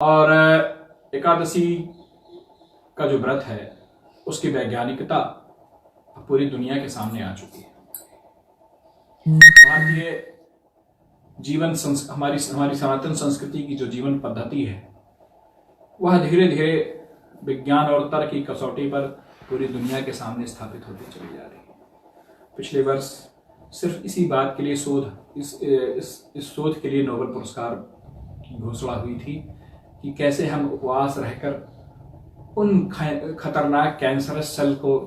और एकादशी का जो व्रत है उसकी वैज्ञानिकता पूरी दुनिया के सामने आ चुकी है। भारतीय हमारी सनातन संस्कृति की जो जीवन पद्धति है वह धीरे धीरे विज्ञान और तर्क की कसौटी पर पूरी दुनिया के सामने स्थापित होती चली जा रही है। पिछले वर्ष सिर्फ इसी बात के लिए इस शोध के लिए नोबेल पुरस्कार की घोषणा हुई थी कि कैसे हम उपवास रहकर उन खतरनाक कैंसरस सेल को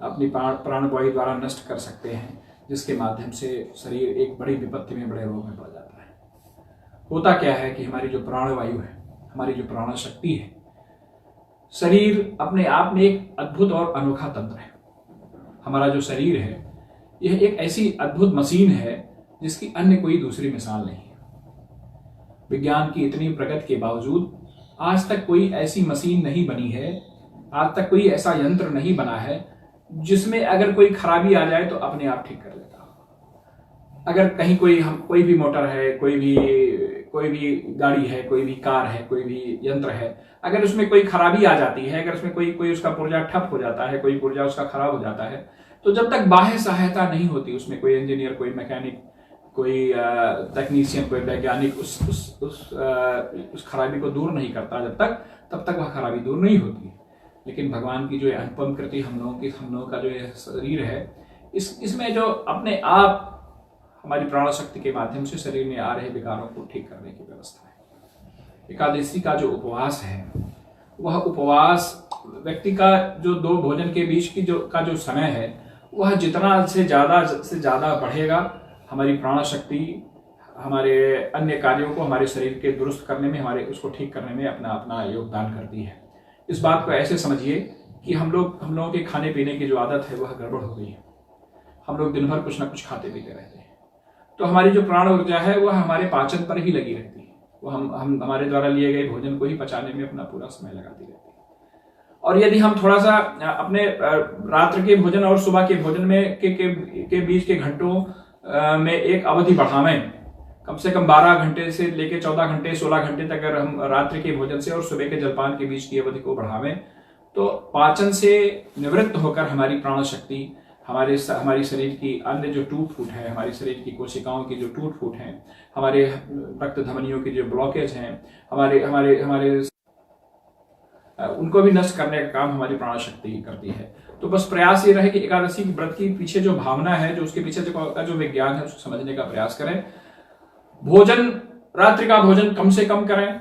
अपनी प्राणवायु द्वारा नष्ट कर सकते हैं, जिसके माध्यम से शरीर एक बड़ी विपत्ति में, बड़े रोग में पड़ जाता है। होता क्या है कि हमारी जो प्राणवायु है, हमारी जो प्राण शक्ति है, शरीर अपने आप में एक अद्भुत और अनोखा तंत्र है। हमारा जो शरीर है यह एक ऐसी अद्भुत मशीन है जिसकी अन्य कोई दूसरी मिसाल नहीं है। विज्ञान की इतनी प्रगति के बावजूद आज तक कोई ऐसी मशीन नहीं बनी है, आज तक कोई ऐसा यंत्र नहीं बना है जिसमें अगर कोई खराबी आ जाए तो अपने आप ठीक कर लेता। अगर कहीं कोई भी मोटर है, कोई भी गाड़ी है, कोई भी कार है, कोई भी यंत्र है, अगर उसमें कोई खराबी आ जाती है, अगर उसमें कोई उसका पुर्जा ठप हो जाता है, कोई पुर्जा उसका खराब हो जाता है, तो जब तक बाह्य सहायता नहीं होती, उसमें कोई इंजीनियर, कोई मैकेनिक, कोई टेक्नीशियन, कोई वैज्ञानिक उस खराबी को दूर नहीं करता, तब तक वह खराबी दूर नहीं होती। लेकिन भगवान की जो अनुपम कृति हम लोगों का जो शरीर है, इसमें जो अपने आप हमारी प्राण शक्ति के माध्यम से शरीर में आ रहे विकारों को ठीक करने की व्यवस्था है। एकादशी का जो उपवास है, वह उपवास व्यक्ति का जो दो भोजन के बीच की जो समय है, वह जितना से ज्यादा बढ़ेगा, हमारी प्राण शक्ति हमारे अन्य कार्यों को हमारे शरीर के दुरुस्त करने में, हमारे उसको ठीक करने में अपना योगदान करती है। इस बात को ऐसे समझिए कि हम लोगों के खाने पीने की जो आदत है वह गड़बड़ हो गई है। हम लोग दिन भर कुछ ना कुछ खाते पीते रहते हैं, तो हमारी जो प्राण ऊर्जा है वह हमारे पाचन पर ही लगी रहती है। वो हम हमारे द्वारा लिए गए भोजन को ही पचाने में अपना पूरा समय लगाती रहती है। और यदि हम थोड़ा सा अपने रात्रि के भोजन और सुबह के भोजन में के बीच के घंटों में एक अवधि बढ़ावें, कम से कम 12 घंटे से लेकर 14 घंटे, 16 घंटे तक अगर हम रात्रि के भोजन से और सुबह के जलपान के बीच की अवधि को बढ़ावें, तो पाचन से निवृत्त होकर हमारी प्राण शक्ति, हमारी शरीर की अन्य जो टूट फूट है, हमारी शरीर की कोशिकाओं की जो टूट फूट है, हमारे रक्त धमनियों की जो ब्लॉकेज हैं, हमारे उनको भी नष्ट करने का काम हमारी प्राण शक्ति करती है। तो बस प्रयास ये रहे कि एकादशी की व्रत के पीछे जो भावना है, जो उसके पीछे जो विज्ञान है, उसको समझने का प्रयास करें। रात्रि का भोजन कम से कम करें।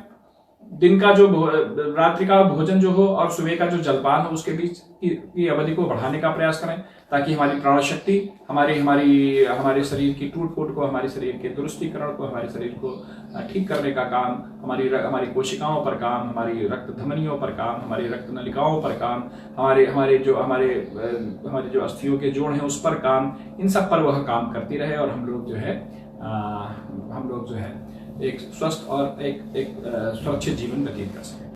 दिन का रात्रि का भोजन जो हो और सुबह का जो जलपान हो, उसके बीच की अवधि को बढ़ाने का प्रयास करें, ताकि हमारी प्राण शक्ति, हमारे शरीर की टूट फूट को, हमारे शरीर के दुरुस्तीकरण को, हमारे शरीर को ठीक करने का काम, हमारी कोशिकाओं पर काम, हमारी रक्त धमनियों पर काम, हमारी रक्त नलिकाओं पर काम, हमारे जो अस्थियों के जोड़ हैं उस पर काम, इन सब पर वह काम करती रहे और हम लोग जो है एक स्वस्थ और एक सुरक्षित जीवन व्यतीत कर सकें।